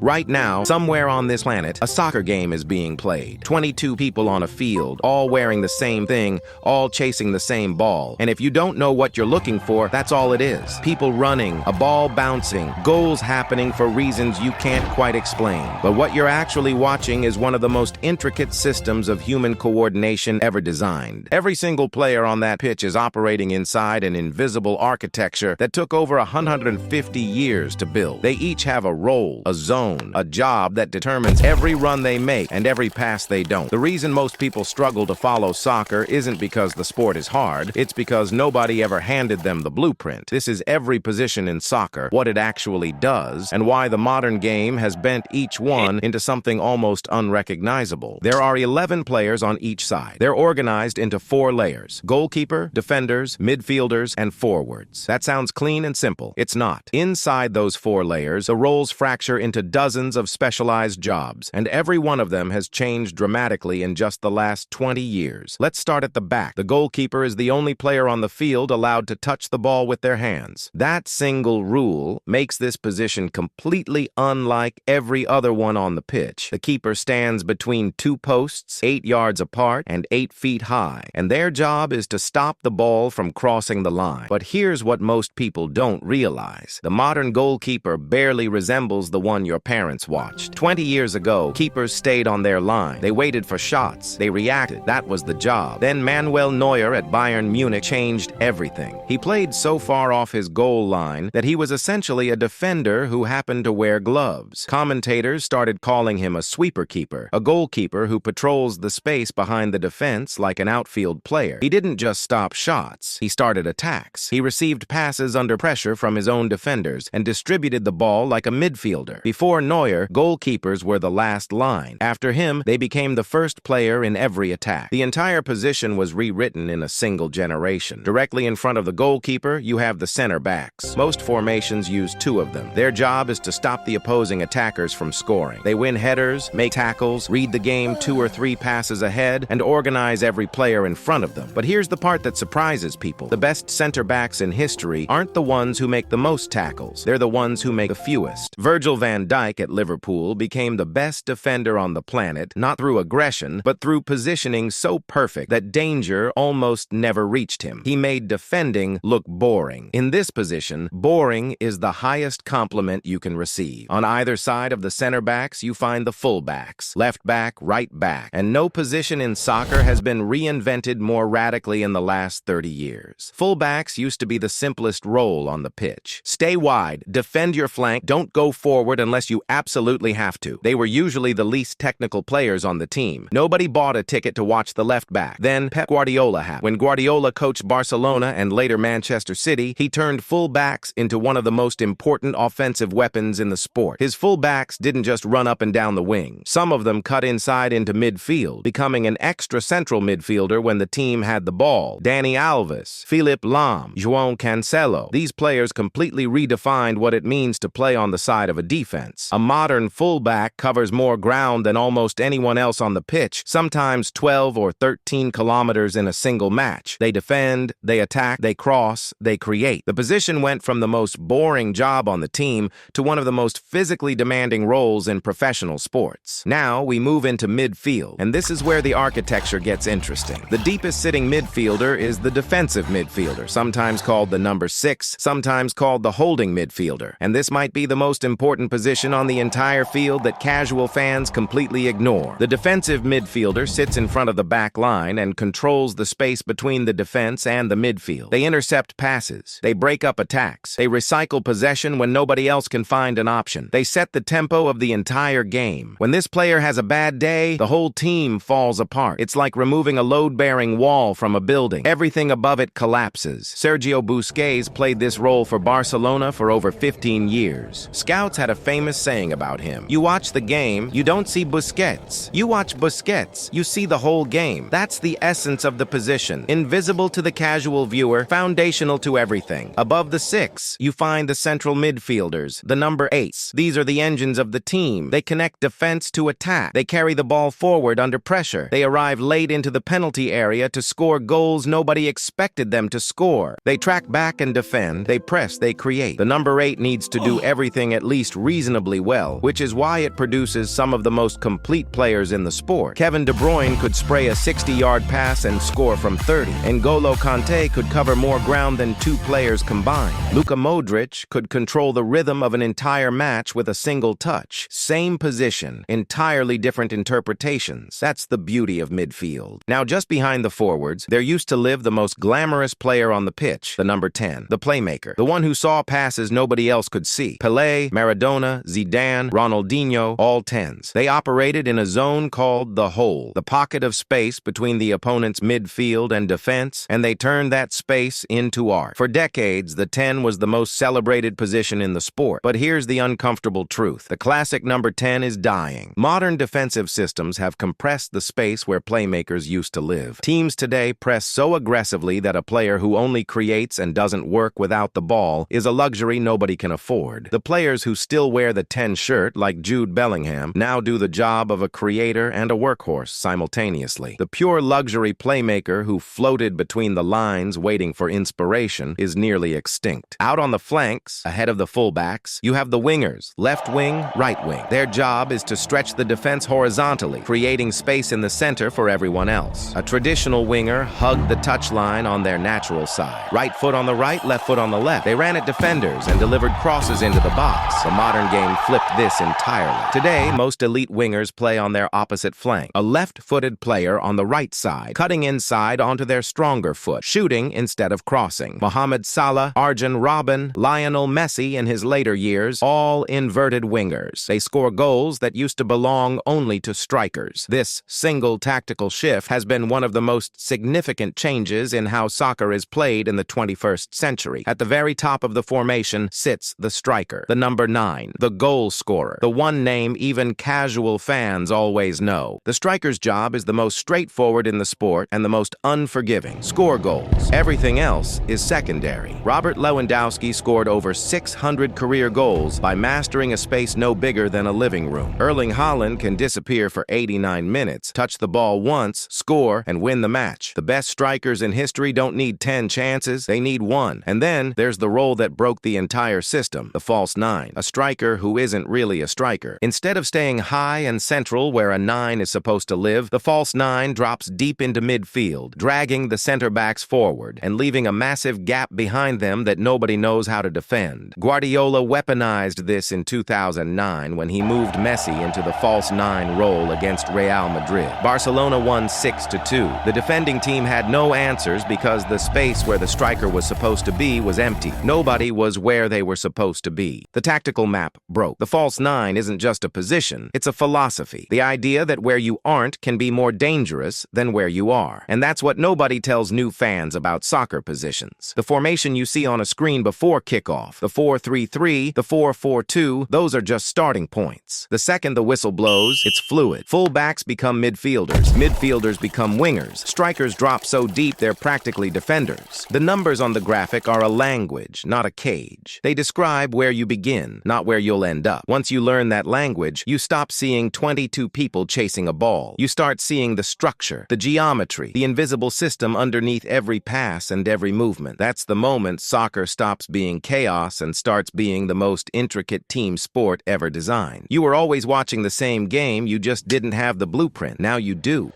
Right now, somewhere on this planet, a soccer game is being played. 22 people on a field, all wearing the same thing, all chasing the same ball. And if you don't know what you're looking for, that's all it is. People running, a ball bouncing, goals happening for reasons you can't quite explain. But what you're actually watching is one of the most intricate systems of human coordination ever designed. Every single player on that pitch is operating inside an invisible architecture that took over 150 years to build. They each have a role, a zone, a job that determines every run they make and every pass they don't. The reason most people struggle to follow soccer isn't because the sport is hard, it's because nobody ever handed them the blueprint. This is every position in soccer, what it actually does, and why the modern game has bent each one into something almost unrecognizable. There are 11 players on each side. They're organized into 4 layers: goalkeeper, defenders, midfielders, and forwards. That sounds clean and simple. It's not. Inside those 4 layers, the roles fracture into dozens of specialized jobs, and every one of them has changed dramatically in just the last 20 years. Let's start at the back. The goalkeeper is the only player on the field allowed to touch the ball with their hands. That single rule makes this position completely unlike every other one on the pitch. The keeper stands between 2 posts, 8 yards apart and 8 feet high, and their job is to stop the ball from crossing the line. But here's what most people don't realize. The modern goalkeeper barely resembles the one your parents watched. 20 years ago, keepers stayed on their line. They waited for shots. They reacted. That was the job. Then Manuel Neuer at Bayern Munich changed everything. He played so far off his goal line that he was essentially a defender who happened to wear gloves. Commentators started calling him a sweeper keeper, a goalkeeper who patrols the space behind the defense like an outfield player. He didn't just stop shots. He started attacks. He received passes under pressure from his own defenders and distributed the ball like a midfielder. Before Neuer, goalkeepers were the last line. After him, they became the first player in every attack. The entire position was rewritten in a single generation. Directly in front of the goalkeeper, you have the center backs. Most formations use 2 of them. Their job is to stop the opposing attackers from scoring. They win headers, make tackles, read the game 2 or 3 passes ahead, and organize every player in front of them. But here's the part that surprises people. The best center backs in history aren't the ones who make the most tackles. They're the ones who make the fewest. Virgil van Dijk at Liverpool became the best defender on the planet, not through aggression, but through positioning so perfect that danger almost never reached him. He made defending look boring. In this position, boring is the highest compliment you can receive. On either side of the center backs, you find the full backs, left back, right back, and no position in soccer has been reinvented more radically in the last 30 years. Full backs used to be the simplest role on the pitch. Stay wide, defend your flank, don't go forward unless you absolutely have to. They were usually the least technical players on the team. Nobody bought a ticket to watch the left back. Then Pep Guardiola happened. When Guardiola coached Barcelona and later Manchester City, he turned full backs into one of the most important offensive weapons in the sport. His full backs didn't just run up and down the wing. Some of them cut inside into midfield, becoming an extra central midfielder when the team had the ball. Dani Alves, Philipp Lahm, João Cancelo. These players completely redefined what it means to play on the side of a defense. A modern fullback covers more ground than almost anyone else on the pitch, sometimes 12 or 13 kilometers in a single match. They defend, they attack, they cross, they create. The position went from the most boring job on the team to one of the most physically demanding roles in professional sports. Now we move into midfield, and this is where the architecture gets interesting. The deepest sitting midfielder is the defensive midfielder, sometimes called the number 6, sometimes called the holding midfielder. And this might be the most important position on the entire field that casual fans completely ignore. The defensive midfielder sits in front of the back line and controls the space between the defense and the midfield. They intercept passes. They break up attacks. They recycle possession when nobody else can find an option. They set the tempo of the entire game. When this player has a bad day, the whole team falls apart. It's like removing a load-bearing wall from a building. Everything above it collapses. Sergio Busquets played this role for Barcelona for over 15 years. Scouts had a famous saying about him. You watch the game, you don't see Busquets. You watch Busquets, you see the whole game. That's the essence of the position. Invisible to the casual viewer, foundational to everything. Above the 6, you find the central midfielders, the number 8s. These are the engines of the team. They connect defense to attack. They carry the ball forward under pressure. They arrive late into the penalty area to score goals nobody expected them to score. They track back and defend. They press, they create. The number 8 needs to do everything at least reasonably incredibly well, which is why it produces some of the most complete players in the sport. Kevin De Bruyne could spray a 60-yard pass and score from 30. N'Golo Kanté could cover more ground than two players combined. Luka Modric could control the rhythm of an entire match with a single touch. Same position, entirely different interpretations. That's the beauty of midfield. Now, just behind the forwards, there used to live the most glamorous player on the pitch, the number 10, the playmaker, the one who saw passes nobody else could see. Pelé, Maradona, Zidane, Ronaldinho, all 10s. They operated in a zone called the hole, the pocket of space between the opponent's midfield and defense, and they turned that space into art. For decades, the 10 was the most celebrated position in the sport. But here's the uncomfortable truth. The classic number 10 is dying. Modern defensive systems have compressed the space where playmakers used to live. Teams today press so aggressively that a player who only creates and doesn't work without the ball is a luxury nobody can afford. The players who still wear the 10 shirt, like Jude Bellingham, now do the job of a creator and a workhorse simultaneously. The pure luxury playmaker who floated between the lines waiting for inspiration is nearly extinct. Out on the flanks, ahead of the fullbacks, you have the wingers, left wing, right wing. Their job is to stretch the defense horizontally, creating space in the center for everyone else. A traditional winger hugged the touchline on their natural side. Right foot on the right, left foot on the left. They ran at defenders and delivered crosses into the box. The modern game flipped this entirely. Today, most elite wingers play on their opposite flank. A left-footed player on the right side, cutting inside onto their stronger foot, shooting instead of crossing. Mohamed Salah, Arjen Robben, Lionel Messi in his later years, all inverted wingers. They score goals that used to belong only to strikers. This single tactical shift has been one of the most significant changes in how soccer is played in the 21st century. At the very top of the formation sits the striker, the number 9, the goal scorer, the one name even casual fans always know. The striker's job is the most straightforward in the sport and the most unforgiving. Score goals. Everything else is secondary. Robert Lewandowski scored over 600 career goals by mastering a space no bigger than a living room. Erling Haaland can disappear for 89 minutes, touch the ball once, score, and win the match. The best strikers in history don't need 10 chances, they need one. And then there's the role that broke the entire system, the false 9, a striker who isn't really a striker. Instead of staying high and central where a 9 is supposed to live, the false 9 drops deep into midfield, dragging the center backs forward and leaving a massive gap behind them that nobody knows how to defend. Guardiola weaponized this in 2009 when he moved Messi into the false 9 role against Real Madrid. Barcelona won 6-2. The defending team had no answers because the space where the striker was supposed to be was empty. Nobody was where they were supposed to be. The tactical map broke. The false 9 isn't just a position, it's a philosophy. The idea that where you aren't can be more dangerous than where you are. And that's what nobody tells new fans about soccer positions. The formation you see on a screen before kickoff, the 4-3-3, the 4-4-2, those are just starting points. The second the whistle blows, it's fluid. Fullbacks become midfielders. Midfielders become wingers. Strikers drop so deep they're practically defenders. The numbers on the graphic are a language, not a cage. They describe where you begin, not where you'll end up. Once you learn that language, you stop seeing 22 people chasing a ball. You start seeing the structure, the geometry, the invisible system underneath every pass and every movement. That's the moment soccer stops being chaos and starts being the most intricate team sport ever designed. You were always watching the same game, you just didn't have the blueprint. Now you do.